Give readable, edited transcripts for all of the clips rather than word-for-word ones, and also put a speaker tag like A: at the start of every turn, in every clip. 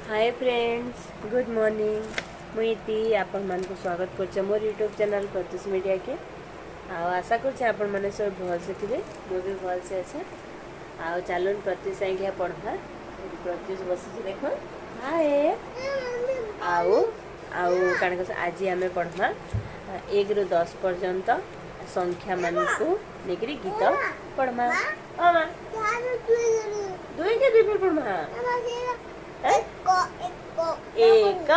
A: Hi friends, good morning. मुझे आपण मान को स्वागत कर मोर यूट्यूब चैनल प्रत्युष मीडिया के। आशा कर मैंने सब भल से थे, मुझे भी भल से अच्छे। चलून प्रत्युष आई पढ़ा। प्रत्युष बस देख हाय कण आज आम पढ़मा 1 ରୁ 10 पर्यंत संख्या मान को लेकर गीत पढ़मा। दुई के दुई पढ़मा। एक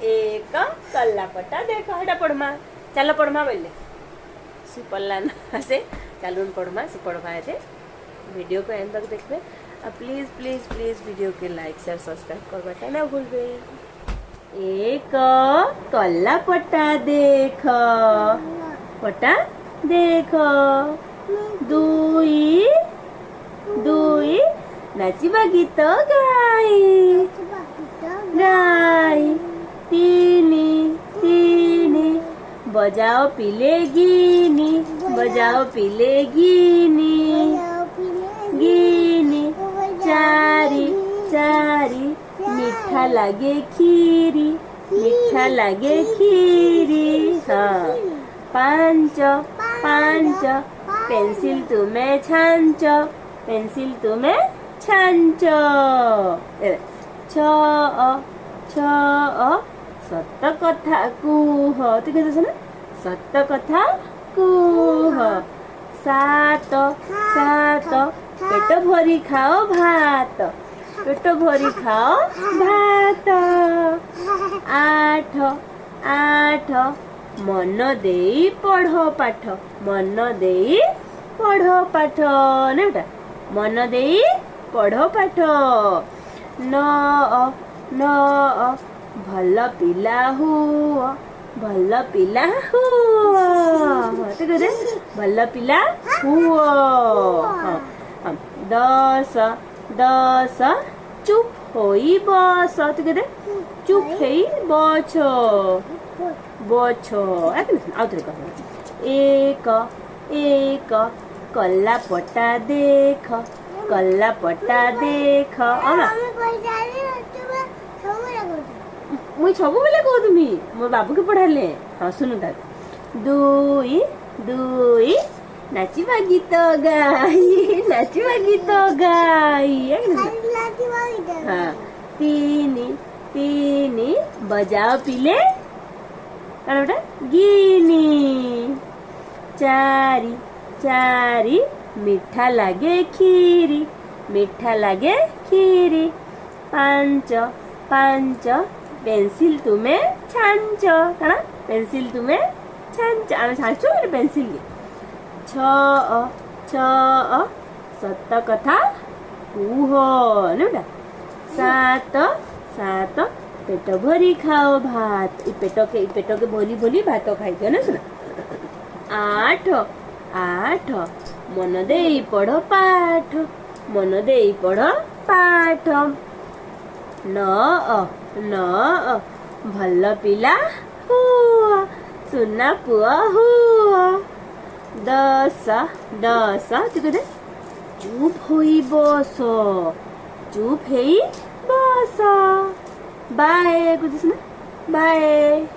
A: एक कल्ला पट्टा देखो हटा पढ़मा। चलो पढ़मा बोले सुपल्ला ना से चलून पढ़मा से पढ़वा है। वीडियो को एंड तक देखबे। प्लीज प्लीज प्लीज वीडियो के लाइक शेयर सब्सक्राइब करवाटा ना भूलबे। एक कल्ला पट्टा देख पट्टा देख। दुई दुई नाचिबा गीत गाई गाई। तीनी तीनी बजाओ पिले गिनी बजाओ पिले गिनी गिनी। चारी चारी मीठा लागे खीरी मीठा लागे खीरी। हाँ पांच पांच पेंसिल तुम्हें छांच पेंसिल तुम्हें छांच। छ छ सत कथा कुह तू कहते सुन सत कथा कुह। सात सात पेट भरी खाओ भात पेट भरी खाओ भात। आठ आठ मन देई पढ़ो पाठ मन देई पढ़ो पाठ ना बेटा मन देई पढ़ो पाठ। नौ नौ भल पिला हुआ भल पिला हुआ तो कहते भल पिला हुआ। हाँ 10 10 चुप होई बस तो कहते चुप होई बछ बछ। एक एक कल्ला पट्टा देख कल्ला पट्टा देख। मुई सबु बेले कहू तुमी मो बाबू के पढ़ाले। हाँ सुनु ता दुई दुई नाचिबा गीत गाई नाचिबा गीत गाई। हाँ तीनी तीनी बजाओ पिले कण बेटा गिनी। चारी चारी मीठा लागे खीरी मीठा लागे खीरी। पांच पांच पेंसिल तुम्हें छांच कण पेंसिल तुम्हें छांच आम छांचो पेंसिल। छ छ सत कथा कुह ना। सात सात पेट भरी खाओ भात पेट के भरी भरी भात खाई दियो ना सुना। आठ आठ मन देई पढ़ पाठ मन देई पढ़ पाठ। नौ नौ भल पिला हुआ सुना पुआ हुआ। 10 10 तू कहते चुप होई बस चुप हेई बस। बाय कुछ सुना बाय।